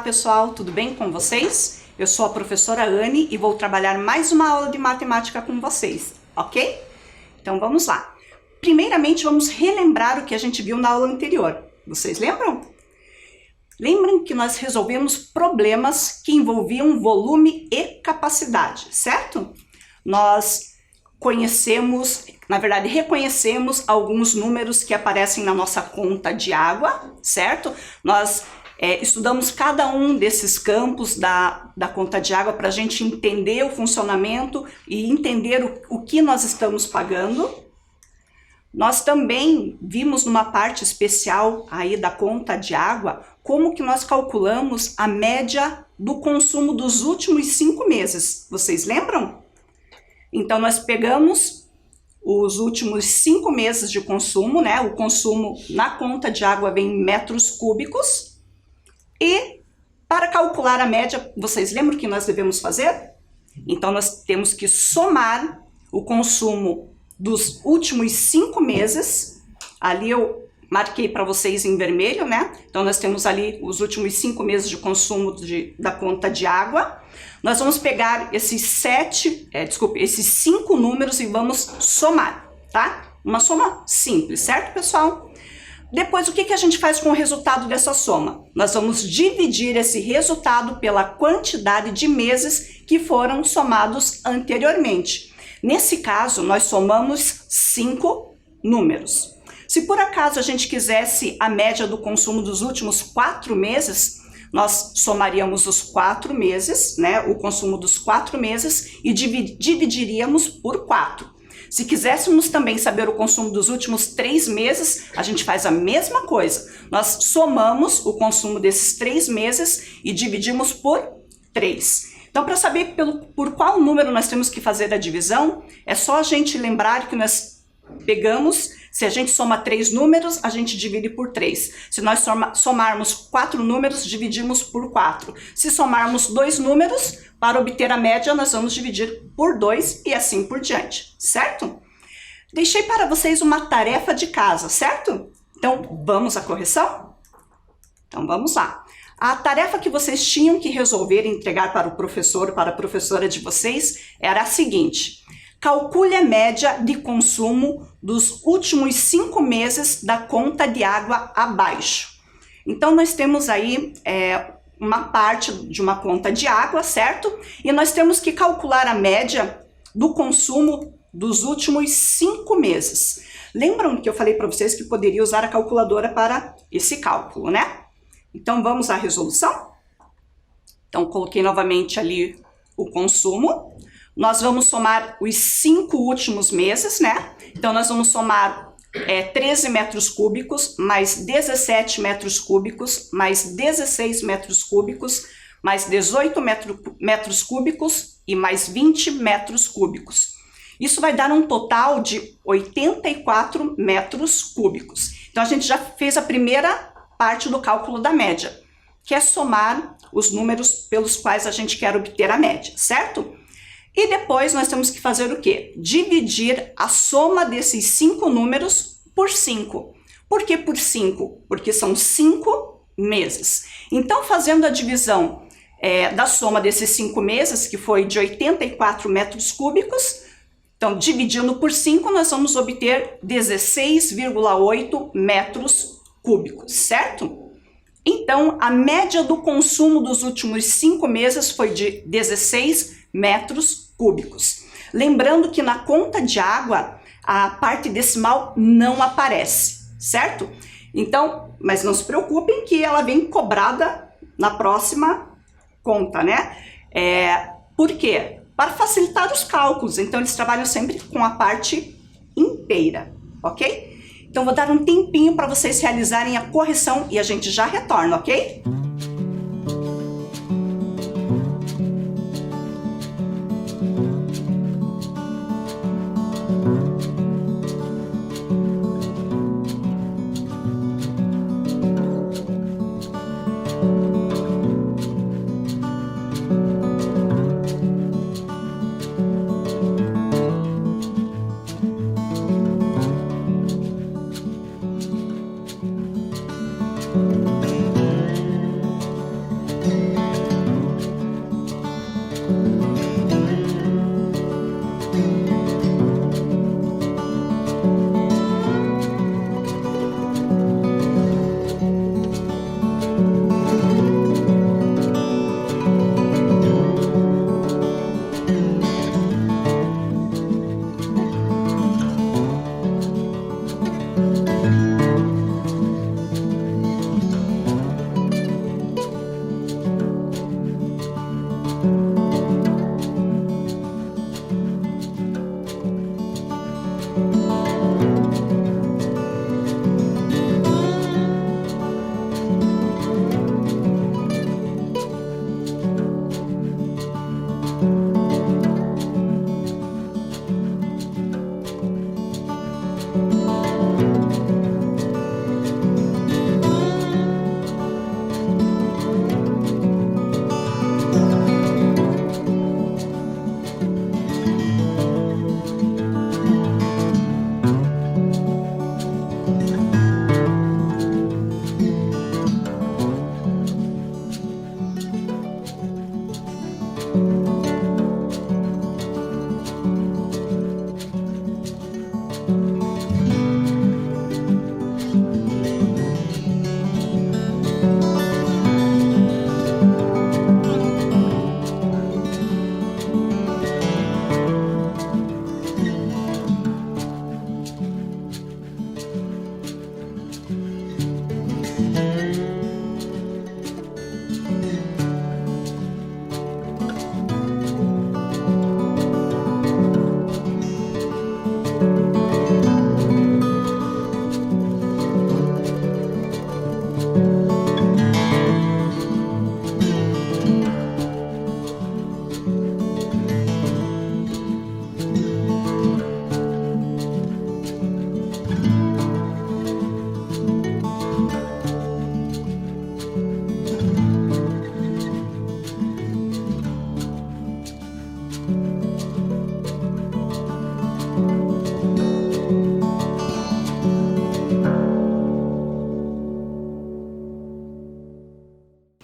pessoal, tudo bem com vocês? Eu sou a professora Anne e vou trabalhar mais uma aula de matemática com vocês, ok? Então vamos lá. Primeiramente vamos relembrar o que a gente viu na aula anterior. Vocês lembram? Lembrem que nós resolvemos problemas que envolviam volume e capacidade, certo? Nós reconhecemos alguns números que aparecem na nossa conta de água, certo? Nós estudamos cada um desses campos da conta de água para a gente entender o funcionamento e entender o que nós estamos pagando. Nós também vimos numa parte especial aí da conta de água como que nós calculamos a média do consumo dos últimos 5 meses. Vocês lembram? Então nós pegamos os últimos 5 meses de consumo, né? O consumo na conta de água vem em metros cúbicos. E para calcular a média, vocês lembram o que nós devemos fazer? Então nós temos que somar o consumo dos últimos 5 meses. Ali eu marquei para vocês em vermelho, né? Então nós temos ali os últimos 5 meses de consumo da conta de água. Nós vamos pegar esses 5 números e vamos somar, tá? Uma soma simples, certo, pessoal? Depois, o que a gente faz com o resultado dessa soma? Nós vamos dividir esse resultado pela quantidade de meses que foram somados anteriormente. Nesse caso, nós somamos 5 números. Se por acaso a gente quisesse a média do consumo dos últimos 4 meses, nós somaríamos os 4 meses, né, o consumo dos 4 meses e dividiríamos por 4. Se quiséssemos também saber o consumo dos últimos 3 meses, a gente faz a mesma coisa. Nós somamos o consumo desses 3 meses e dividimos por 3. Então, para saber por qual número nós temos que fazer a divisão, é só a gente lembrar que nós pegamos, se a gente soma 3 números, a gente divide por 3. Se nós somarmos 4 números, dividimos por 4. Se somarmos 2 números, para obter a média, nós vamos dividir por 2 e assim por diante, certo? Deixei para vocês uma tarefa de casa, certo? Então, vamos à correção? Então, vamos lá. A tarefa que vocês tinham que resolver e entregar para o professor, para a professora de vocês, era a seguinte: calcule a média de consumo dos últimos 5 meses da conta de água abaixo. Então, nós temos aí uma parte de uma conta de água, certo? E nós temos que calcular a média do consumo dos últimos 5 meses. Lembram que eu falei para vocês que poderia usar a calculadora para esse cálculo, né? Então, vamos à resolução? Então, coloquei novamente ali o consumo. Nós vamos somar os 5 últimos meses, né? Então, nós vamos somar 13 metros cúbicos, mais 17 metros cúbicos, mais 16 metros cúbicos, mais 18 metros cúbicos e mais 20 metros cúbicos. Isso vai dar um total de 84 metros cúbicos. Então, a gente já fez a primeira parte do cálculo da média, que é somar os números pelos quais a gente quer obter a média, certo? E depois nós temos que fazer o quê? Dividir a soma desses 5 números por 5. Por que por 5? Porque são 5 meses. Então, fazendo a divisão da soma desses 5 meses, que foi de 84 metros cúbicos, então, dividindo por 5, nós vamos obter 16,8 metros cúbicos, certo? Então, a média do consumo dos últimos 5 meses foi de 16 metros cúbicos. Lembrando que na conta de água, a parte decimal não aparece, certo? Então, mas não se preocupem que ela vem cobrada na próxima conta, né? Por quê? Para facilitar os cálculos. Então, eles trabalham sempre com a parte inteira, ok? Então, vou dar um tempinho para vocês realizarem a correção e a gente já retorna, ok?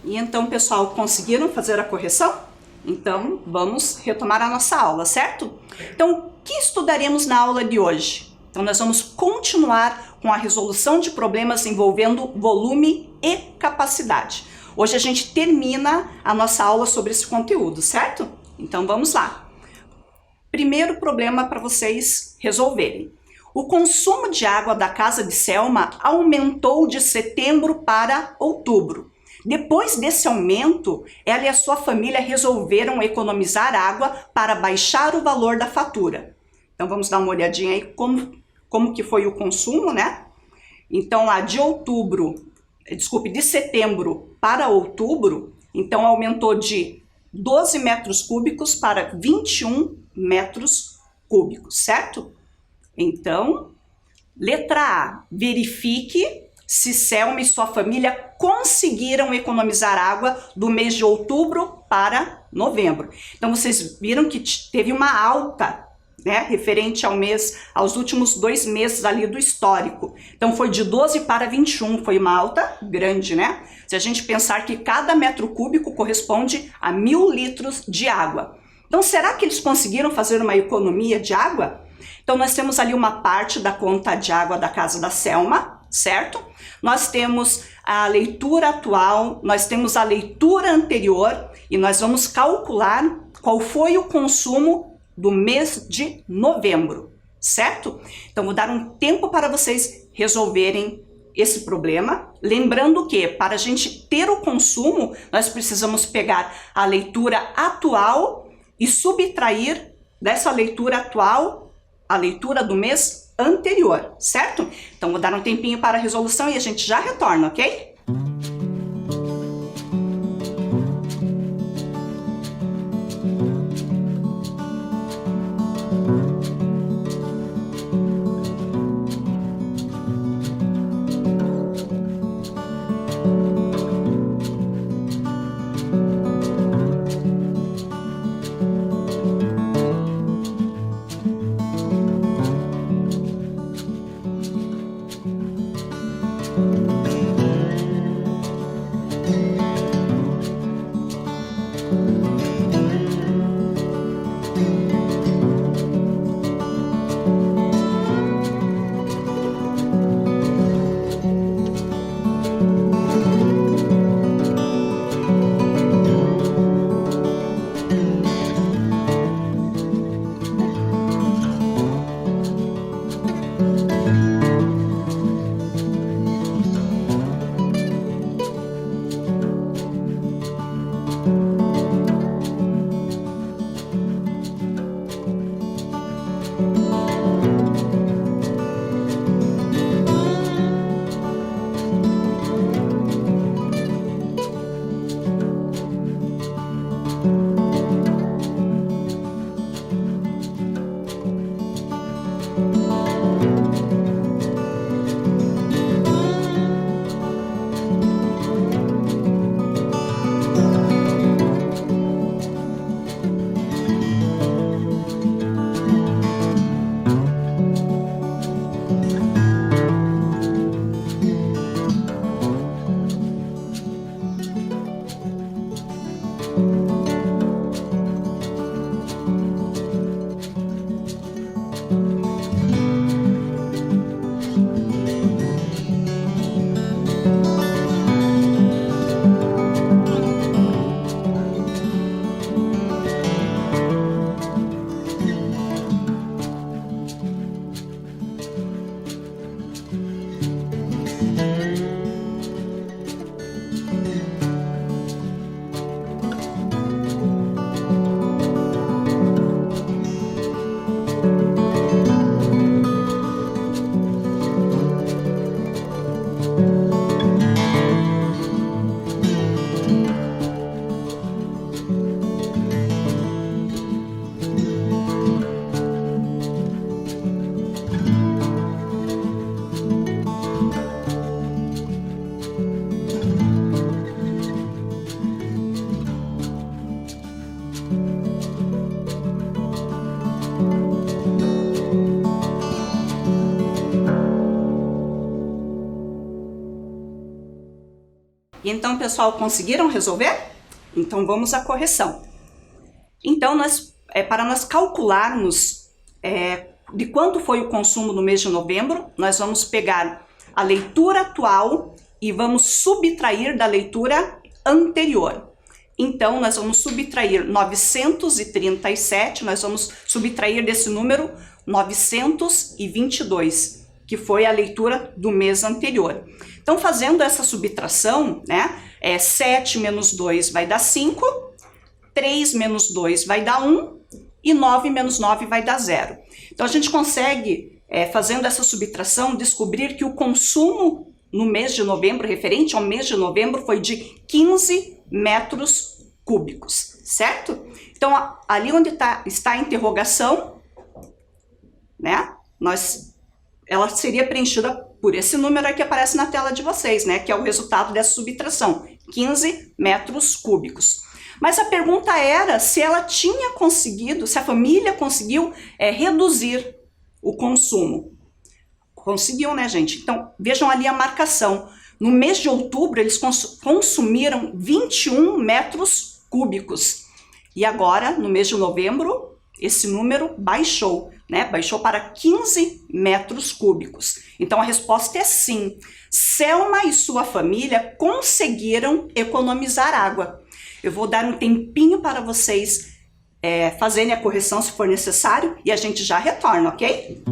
E então, pessoal, conseguiram fazer a correção? Então, vamos retomar a nossa aula, certo? Então, o que estudaremos na aula de hoje? Então, nós vamos continuar com a resolução de problemas envolvendo volume e capacidade. Hoje a gente termina a nossa aula sobre esse conteúdo, certo? Então, vamos lá. Primeiro problema para vocês resolverem. O consumo de água da casa de Selma aumentou de setembro para outubro. Depois desse aumento, ela e a sua família resolveram economizar água para baixar o valor da fatura. Então vamos dar uma olhadinha aí como que foi o consumo, né? Então lá de setembro para outubro, então aumentou de 12 metros cúbicos para 21 metros cúbicos, certo? Então, letra A, verifique se Selma e sua família conseguiram economizar água do mês de outubro para novembro. Então vocês viram que teve uma alta, né, referente aos últimos 2 meses ali do histórico. Então foi de 12 para 21, foi uma alta grande, né? Se a gente pensar que cada metro cúbico corresponde a 1000 litros de água. Então será que eles conseguiram fazer uma economia de água? Então nós temos ali uma parte da conta de água da casa da Selma, certo? Nós temos a leitura atual, nós temos a leitura anterior e nós vamos calcular qual foi o consumo do mês de novembro, certo? Então vou dar um tempo para vocês resolverem esse problema, lembrando que para a gente ter o consumo, nós precisamos pegar a leitura atual e subtrair dessa leitura atual a leitura do mês anterior, certo? Então vou dar um tempinho para a resolução e a gente já retorna, ok? Então, pessoal, conseguiram resolver? Então, vamos à correção. Então, para nós calcularmos de quanto foi o consumo no mês de novembro, nós vamos pegar a leitura atual e vamos subtrair da leitura anterior. Então, nós vamos subtrair 937, nós vamos subtrair desse número 922, que foi a leitura do mês anterior. Então, fazendo essa subtração, 7 menos 2 vai dar 5, 3 menos 2 vai dar 1 e 9 menos 9 vai dar 0. Então, a gente consegue, fazendo essa subtração, descobrir que o consumo no mês de novembro, referente ao mês de novembro, foi de 15 metros cúbicos, certo? Então, ali onde está a interrogação, ela seria preenchida por esse número que aparece na tela de vocês, que é o resultado dessa subtração, 15 metros cúbicos. Mas a pergunta era se ela tinha conseguido, se a família conseguiu reduzir o consumo. Conseguiu, né, gente? Então, vejam ali a marcação. No mês de outubro, eles consumiram 21 metros cúbicos. E agora, no mês de novembro, esse número baixou, baixou para 15 metros cúbicos. Então, a resposta é sim. Selma e sua família conseguiram economizar água. Eu vou dar um tempinho para vocês fazerem a correção se for necessário e a gente já retorna, ok?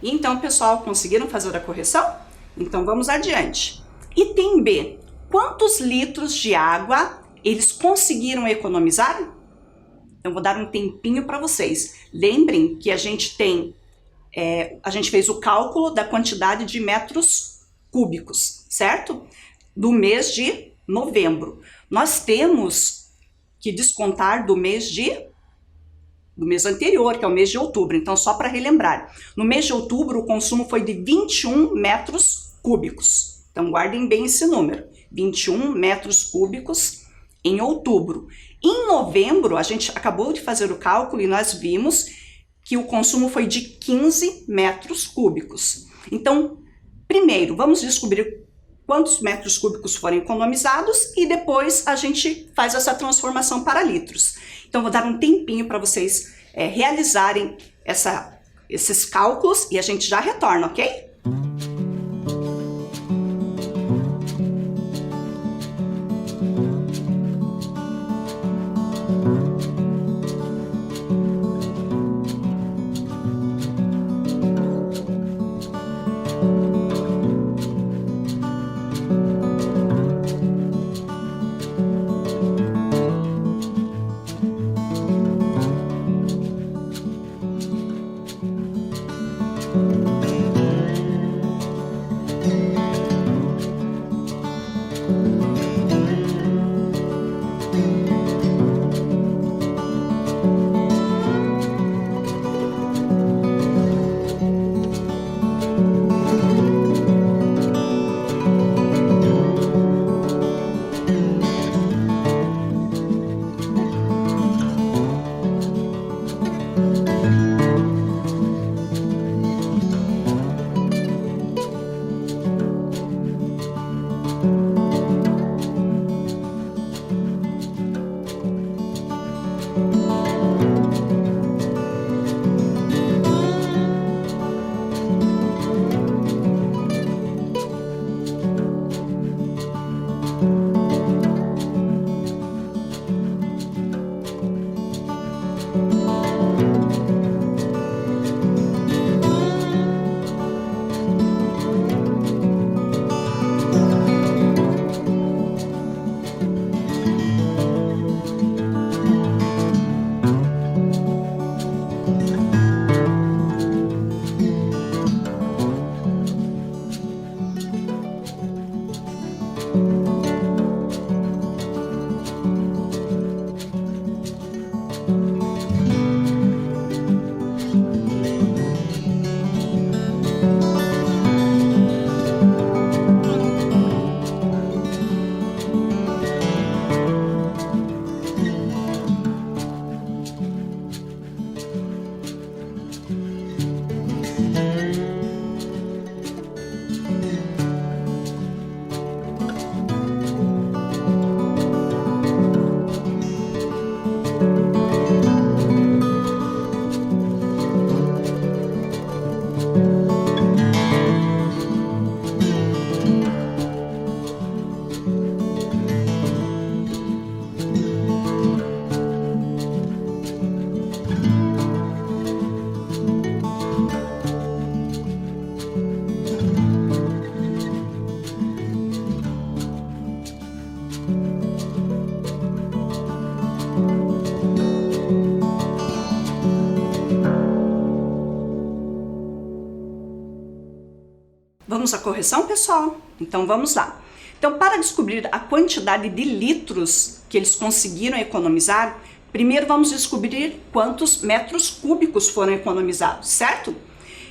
Então, pessoal, conseguiram fazer a correção? Então, vamos adiante. Item B. Quantos litros de água eles conseguiram economizar? Eu vou dar um tempinho para vocês. Lembrem que a gente fez o cálculo da quantidade de metros cúbicos, certo? Do mês de novembro. Nós temos que descontar do mês anterior, que é o mês de outubro. Então, só para relembrar, no mês de outubro o consumo foi de 21 metros cúbicos. Então, guardem bem esse número, 21 metros cúbicos em outubro. Em novembro, a gente acabou de fazer o cálculo e nós vimos que o consumo foi de 15 metros cúbicos. Então, primeiro, vamos descobrir quantos metros cúbicos foram economizados e depois a gente faz essa transformação para litros. Então, vou dar um tempinho para vocês realizarem esses cálculos e a gente já retorna, ok? Vamos à correção, pessoal? Então vamos lá. Então, para descobrir a quantidade de litros que eles conseguiram economizar, primeiro vamos descobrir quantos metros cúbicos foram economizados, certo?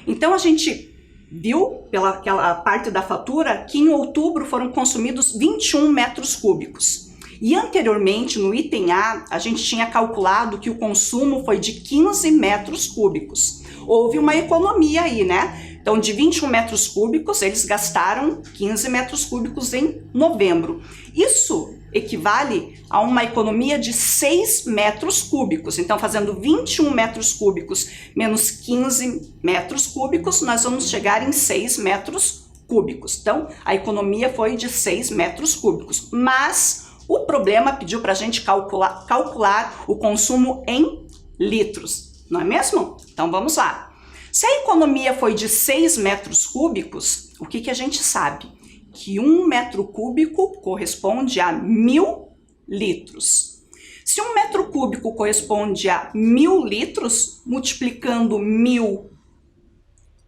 Então a gente viu pelaquela parte da fatura que em outubro foram consumidos 21 metros cúbicos. E anteriormente, no item A, a gente tinha calculado que o consumo foi de 15 metros cúbicos. Houve uma economia aí, né? Então, de 21 metros cúbicos, eles gastaram 15 metros cúbicos em novembro. Isso equivale a uma economia de 6 metros cúbicos. Então, fazendo 21 metros cúbicos menos 15 metros cúbicos, nós vamos chegar em 6 metros cúbicos. Então, a economia foi de 6 metros cúbicos. Mas o problema pediu para a gente calcular o consumo em litros, não é mesmo? Então, vamos lá. Se a economia foi de 6 metros cúbicos, o que a gente sabe? Que 1 metro cúbico corresponde a 1000 litros. Se 1 metro cúbico corresponde a 1000 litros, multiplicando 1000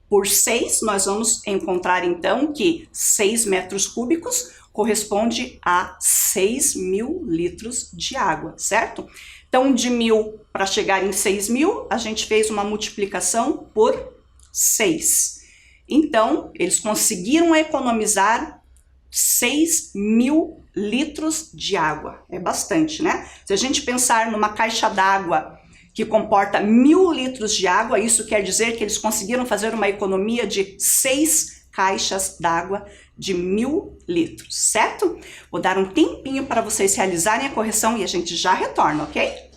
por 6, nós vamos encontrar então que 6 metros cúbicos corresponde a 6.000 litros de água, certo? Então, de 1000 para chegar em 6.000, a gente fez uma multiplicação por 6. Então, eles conseguiram economizar 6.000 litros de água. É bastante, né? Se a gente pensar numa caixa d'água que comporta 1000 litros de água, isso quer dizer que eles conseguiram fazer uma economia de 6 caixas d'água de 1000 litros, certo? Vou dar um tempinho para vocês realizarem a correção e a gente já retorna, ok?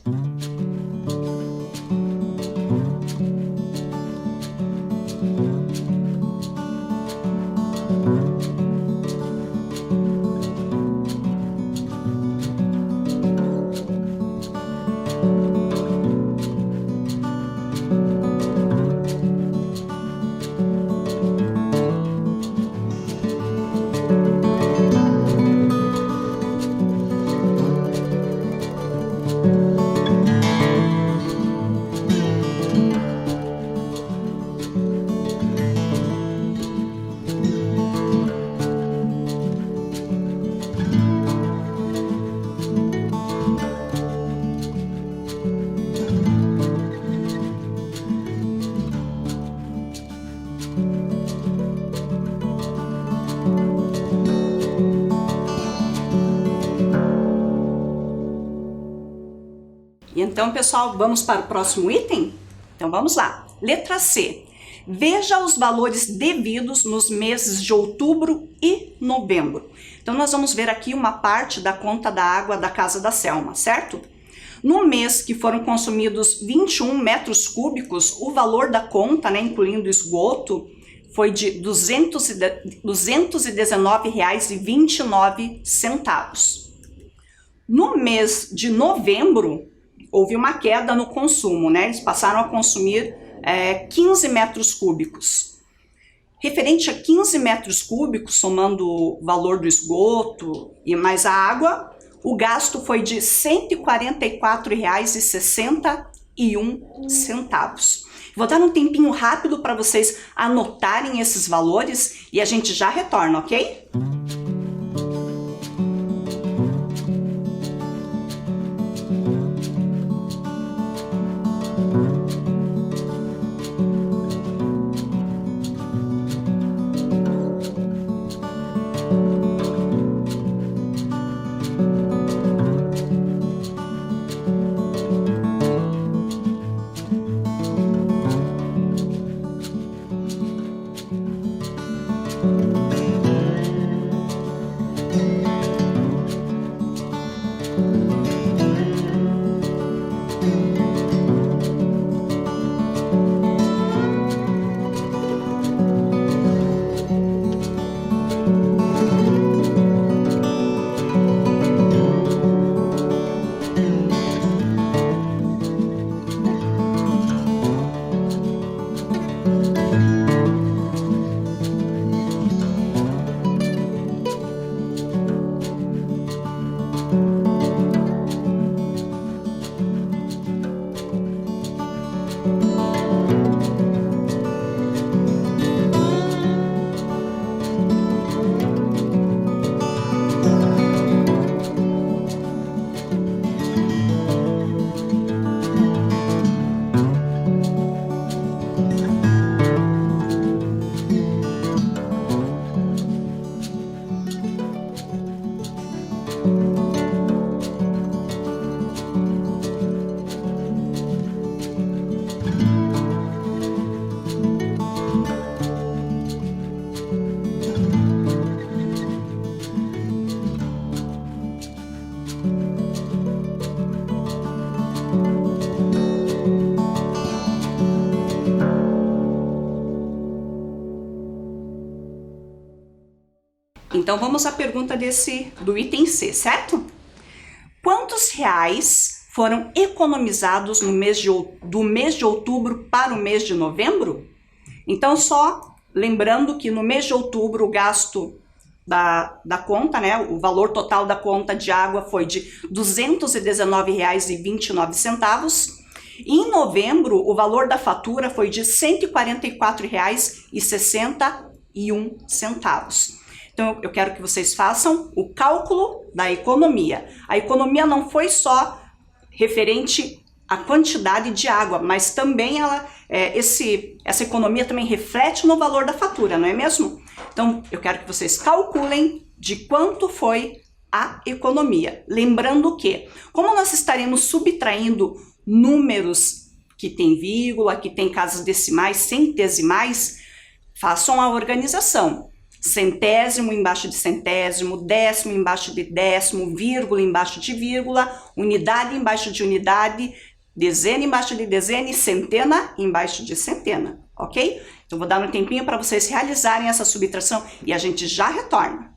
Então, pessoal, vamos para o próximo item? Então, vamos lá. Letra C. Veja os valores devidos nos meses de outubro e novembro. Então, nós vamos ver aqui uma parte da conta da água da casa da Selma, certo? No mês que foram consumidos 21 metros cúbicos, o valor da conta, né, incluindo esgoto, foi de R$ 219,29. No mês de novembro, houve uma queda no consumo, né? Eles passaram a consumir 15 metros cúbicos. Referente a 15 metros cúbicos, somando o valor do esgoto e mais a água, o gasto foi de R$ 144,61. Vou dar um tempinho rápido para vocês anotarem esses valores e a gente já retorna, ok? Então vamos à pergunta do item C, certo? Quantos reais foram economizados no do mês de outubro para o mês de novembro? Então só lembrando que no mês de outubro o gasto da conta, né, o valor total da conta de água foi de R$ 219,29. E em novembro o valor da fatura foi de R$ 144,61. Então, eu quero que vocês façam o cálculo da economia. A economia não foi só referente à quantidade de água, mas também essa economia também reflete no valor da fatura, não é mesmo? Então, eu quero que vocês calculem de quanto foi a economia. Lembrando que, como nós estaremos subtraindo números que tem vírgula, que tem casas decimais, centesimais, façam a organização. Centésimo embaixo de centésimo, décimo embaixo de décimo, vírgula embaixo de vírgula, unidade embaixo de unidade, dezena embaixo de dezena e centena embaixo de centena, ok? Então vou dar um tempinho para vocês realizarem essa subtração e a gente já retorna.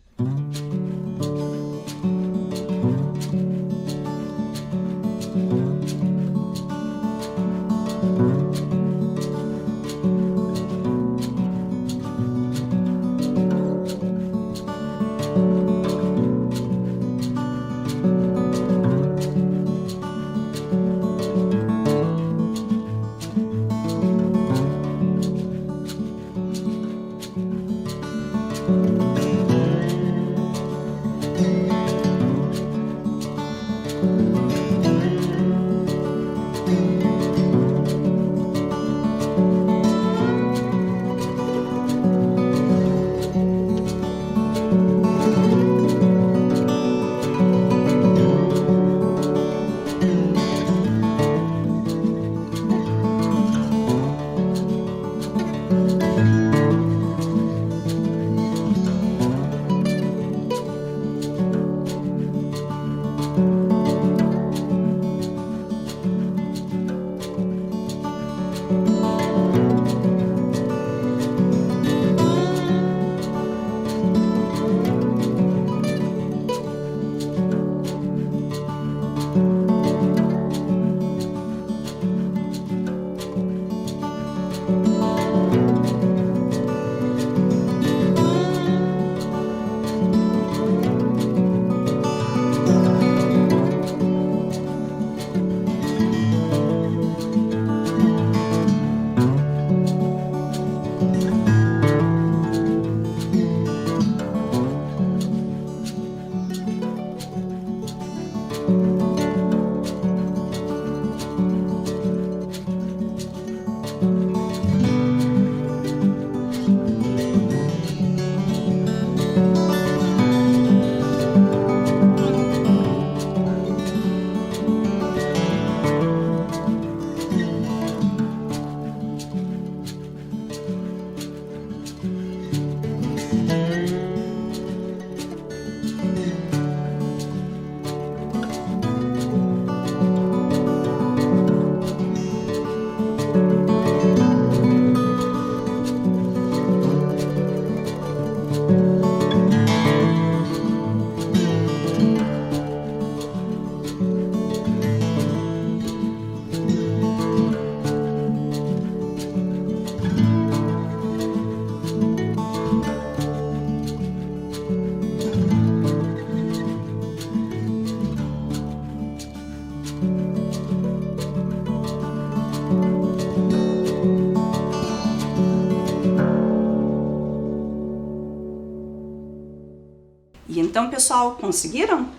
E então, pessoal, conseguiram?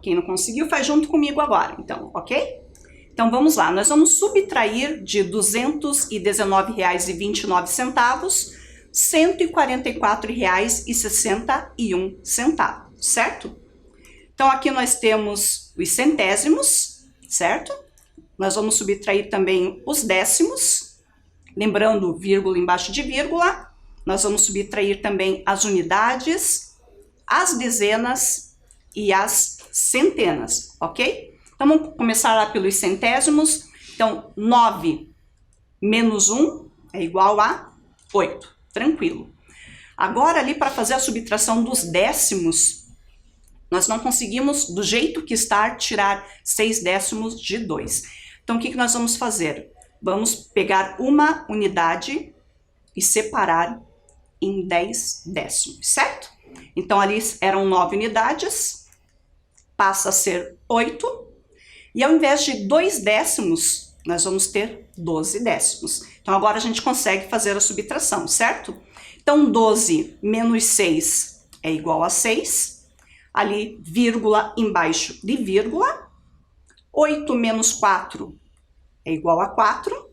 Quem não conseguiu, faz junto comigo agora, então, ok? Então, vamos lá. Nós vamos subtrair de R$ 219,29 R$ 144,61, certo? Então, aqui nós temos os centésimos, certo? Nós vamos subtrair também os décimos, lembrando, vírgula embaixo de vírgula. Nós vamos subtrair também as unidades, as dezenas e as centenas, ok? Então, vamos começar lá pelos centésimos. Então, 9 menos 1 é igual a 8, tranquilo. Agora, ali, para fazer a subtração dos décimos, nós não conseguimos, do jeito que está, tirar 6 décimos de 2. Então, o que nós vamos fazer? Vamos pegar uma unidade e separar em 10 décimos, certo? Então, ali eram 9 unidades, passa a ser 8, e ao invés de 2 décimos, nós vamos ter 12 décimos. Então, agora a gente consegue fazer a subtração, certo? Então, 12 menos 6 é igual a 6, ali, vírgula embaixo de vírgula, 8 menos 4 é igual a 4,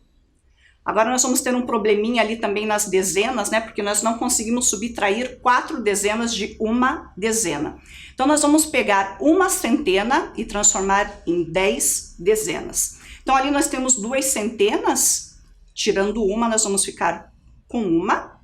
Agora nós vamos ter um probleminha ali também nas dezenas, né? Porque nós não conseguimos subtrair 4 dezenas de uma dezena. Então nós vamos pegar uma centena e transformar em 10 dezenas. Então ali nós temos 2 centenas, tirando uma, nós vamos ficar com uma.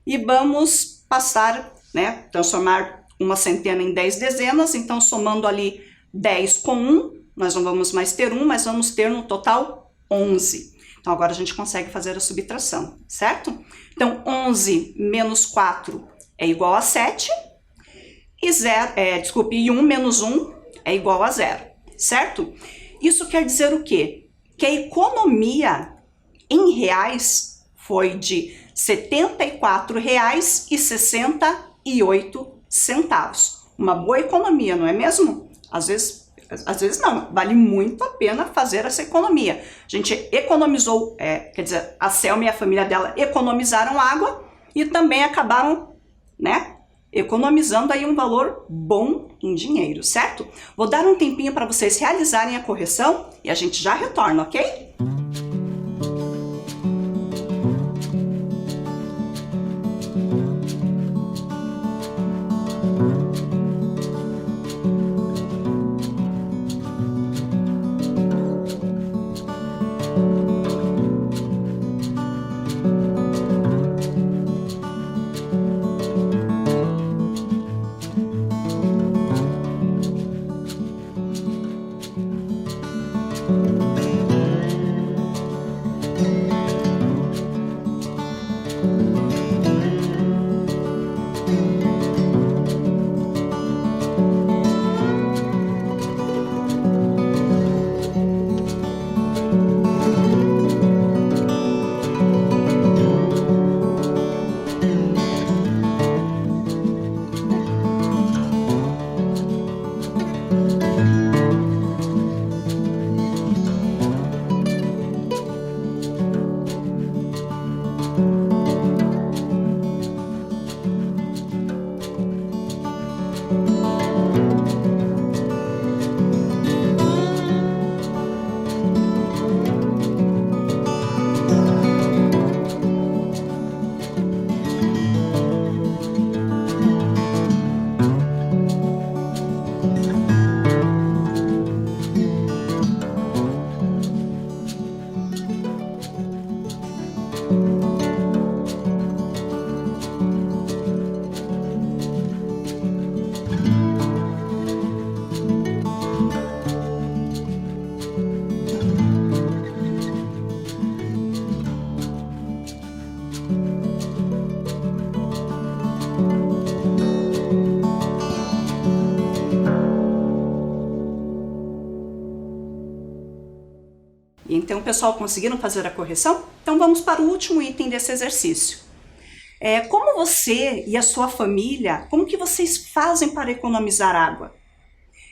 E vamos passar, né? Transformar uma centena em 10 dezenas, então somando ali 10 com 1, nós não vamos mais ter 1, mas vamos ter no total 11. Então agora a gente consegue fazer a subtração, certo? Então 11 menos 4 é igual a 7, e 1 menos 1 é igual a 0, certo? Isso quer dizer o quê? Que a economia em reais foi de R$ 74,68. Uma boa economia, não é mesmo? Às vezes não, vale muito a pena fazer essa economia. A gente economizou, quer dizer, a Selma e a família dela economizaram água e também acabaram, né, economizando aí um valor bom em dinheiro, certo? Vou dar um tempinho para vocês realizarem a correção e a gente já retorna, ok? Então, pessoal, conseguiram fazer a correção? Então, vamos para o último item desse exercício. Como você e a sua família, como que vocês fazem para economizar água?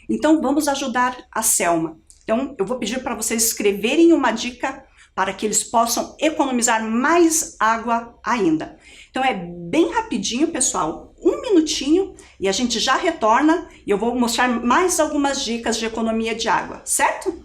Então, vamos ajudar a Selma. Então, eu vou pedir para vocês escreverem uma dica para que eles possam economizar mais água ainda. Então, é bem rapidinho, pessoal, 1 minutinho, e a gente já retorna e eu vou mostrar mais algumas dicas de economia de água, certo?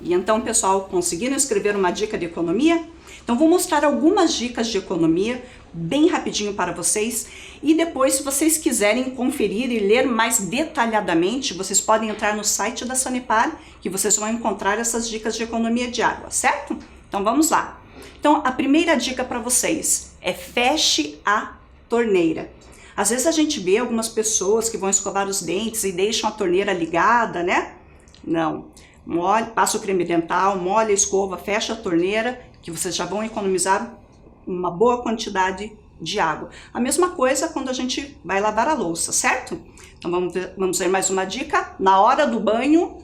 E então, pessoal, conseguiram escrever uma dica de economia? Então, vou mostrar algumas dicas de economia bem rapidinho para vocês. E depois, se vocês quiserem conferir e ler mais detalhadamente, vocês podem entrar no site da Sanepar, que vocês vão encontrar essas dicas de economia de água, certo? Então, vamos lá. Então, a primeira dica para vocês é feche a torneira. Às vezes a gente vê algumas pessoas que vão escovar os dentes e deixam a torneira ligada, né? Não. Molhe, passa o creme dental, molha a escova, fecha a torneira, que vocês já vão economizar uma boa quantidade de água. A mesma coisa quando a gente vai lavar a louça, certo? Então vamos ver mais uma dica. Na hora do banho,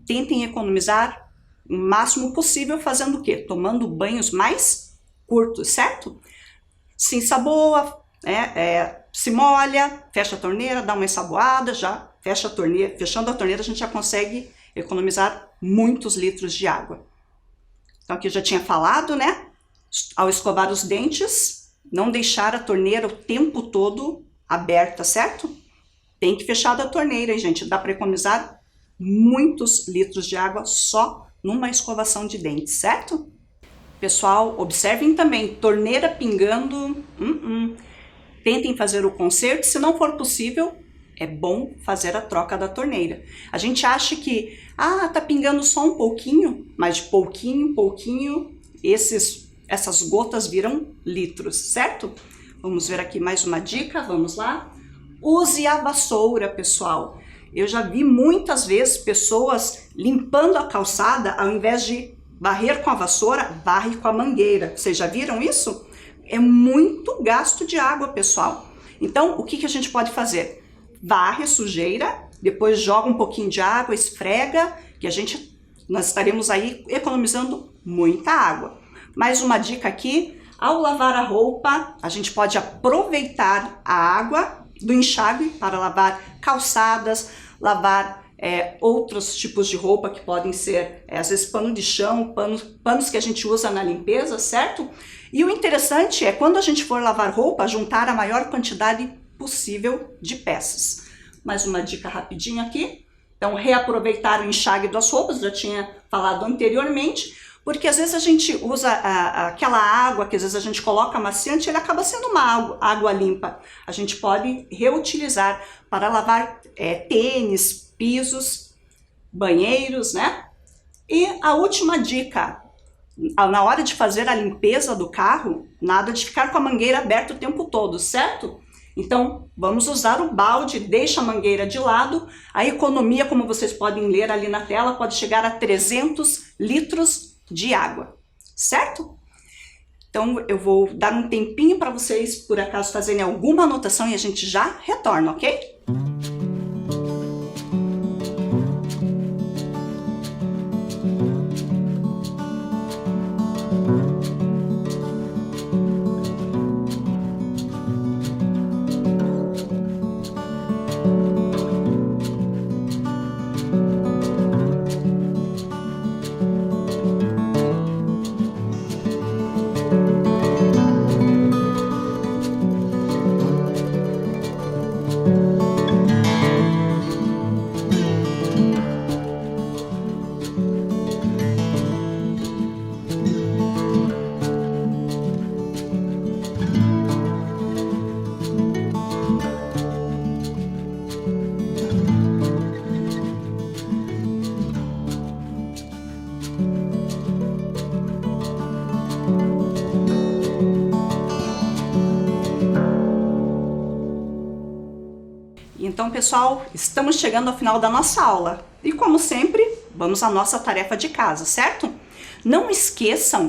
tentem economizar o máximo possível fazendo o quê? Tomando banhos mais curtos, certo? Se ensaboa, se molha, fecha a torneira, dá uma ensaboada, já fecha a torneira. Fechando a torneira a gente já consegue economizar muitos litros de água. Então aqui eu já tinha falado, né? Ao escovar os dentes, não deixar a torneira o tempo todo aberta, certo? Tem que fechar a torneira, hein, gente? Dá para economizar muitos litros de água só numa escovação de dentes, certo? Pessoal, observem também, torneira pingando, tentem fazer o conserto. Se não for possível, é bom fazer a troca da torneira. A gente acha que, tá pingando só um pouquinho, mas de pouquinho em pouquinho, essas gotas viram litros, certo? Vamos ver aqui mais uma dica, vamos lá. Use a vassoura, pessoal. Eu já vi muitas vezes pessoas limpando a calçada, ao invés de varrer com a vassoura, varre com a mangueira. Vocês já viram isso? É muito gasto de água, pessoal. Então, o que a gente pode fazer? Varre a sujeira, depois joga um pouquinho de água, esfrega, que nós estaremos aí economizando muita água. Mais uma dica aqui, ao lavar a roupa, a gente pode aproveitar a água do enxágue para lavar calçadas, lavar outros tipos de roupa que podem ser, às vezes, pano de chão, panos que a gente usa na limpeza, certo? E o interessante é, quando a gente for lavar roupa, juntar a maior quantidade possível de peças. Mais uma dica rapidinho aqui. Então, reaproveitar o enxágue das roupas, já tinha falado anteriormente, porque às vezes a gente usa aquela água que às vezes a gente coloca amaciante, ele acaba sendo uma água limpa. A gente pode reutilizar para lavar tênis, pisos, banheiros, né? E a última dica, na hora de fazer a limpeza do carro, nada de ficar com a mangueira aberta o tempo todo, certo? Então, vamos usar o balde, deixa a mangueira de lado. A economia, como vocês podem ler ali na tela, pode chegar a 300 litros de água, certo? Então, eu vou dar um tempinho para vocês, por acaso, fazerem alguma anotação e a gente já retorna, ok? Então, pessoal, estamos chegando ao final da nossa aula. E como sempre, vamos à nossa tarefa de casa, certo? Não esqueçam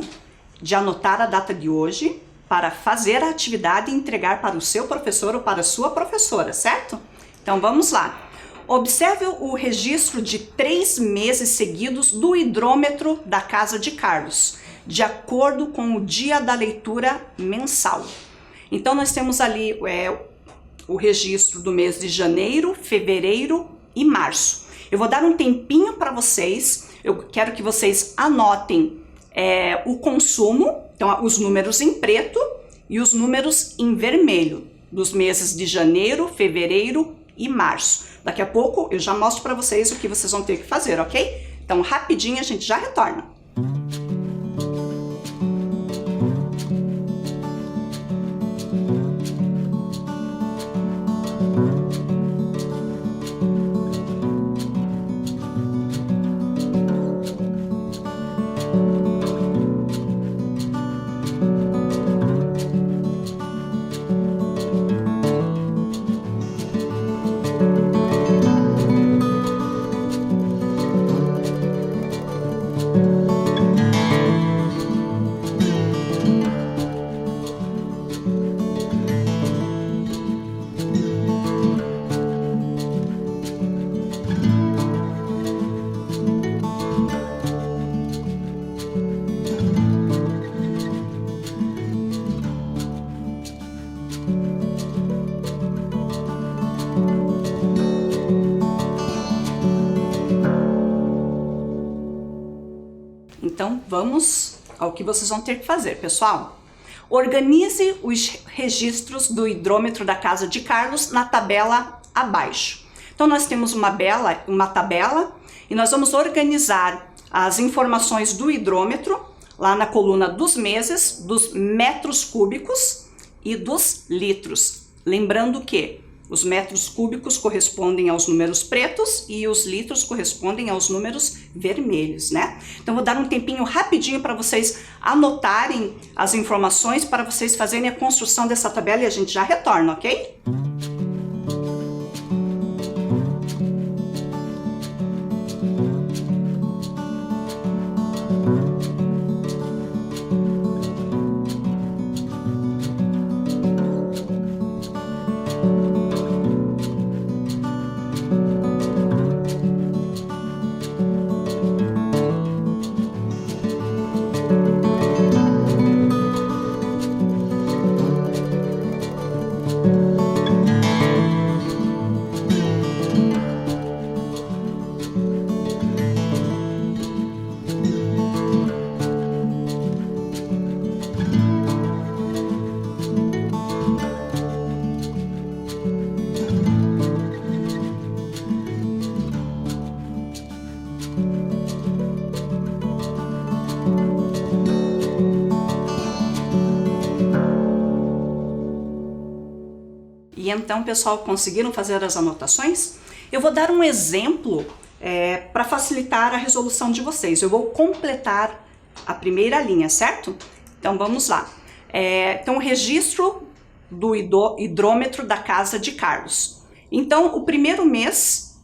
de anotar a data de hoje para fazer a atividade e entregar para o seu professor ou para a sua professora, certo? Então, vamos lá. Observe o registro de 3 meses seguidos do hidrômetro da casa de Carlos, de acordo com o dia da leitura mensal. Então, nós temos ali o registro do mês de janeiro, fevereiro e março. Eu vou dar um tempinho para vocês, eu quero que vocês anotem o consumo, então os números em preto e os números em vermelho, dos meses de janeiro, fevereiro e março. Daqui a pouco eu já mostro para vocês o que vocês vão ter que fazer, ok? Então rapidinho a gente já retorna. Então, vamos ao que vocês vão ter que fazer, pessoal. Organize os registros do hidrômetro da casa de Carlos na tabela abaixo. Então, nós temos uma tabela e nós vamos organizar as informações do hidrômetro lá na coluna dos meses, dos metros cúbicos e dos litros. Lembrando que os metros cúbicos correspondem aos números pretos e os litros correspondem aos números vermelhos, né? Então, vou dar um tempinho rapidinho para vocês anotarem as informações, para vocês fazerem a construção dessa tabela e a gente já retorna, ok? E então, pessoal, conseguiram fazer as anotações? Eu vou dar um exemplo para facilitar a resolução de vocês. Eu vou completar a primeira linha, certo? Então, vamos lá. Então, o registro do hidrômetro da casa de Carlos. Então, o primeiro mês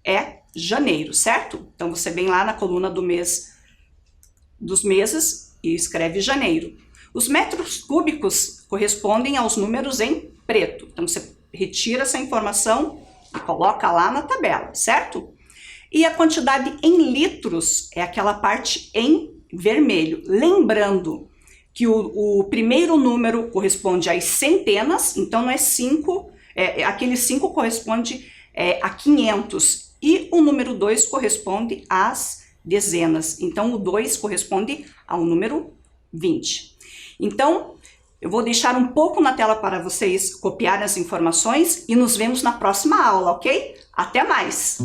é janeiro, certo? Então, você vem lá na coluna dos meses e escreve janeiro. Os metros cúbicos correspondem aos números em preto. Então, você retira essa informação e coloca lá na tabela, certo? E a quantidade em litros é aquela parte em vermelho. Lembrando que o primeiro número corresponde às centenas, então não é 5, aquele 5 corresponde a 500. E o número 2 corresponde às dezenas. Então, o 2 corresponde ao número 20. Então, eu vou deixar um pouco na tela para vocês copiarem as informações e nos vemos na próxima aula, ok? Até mais!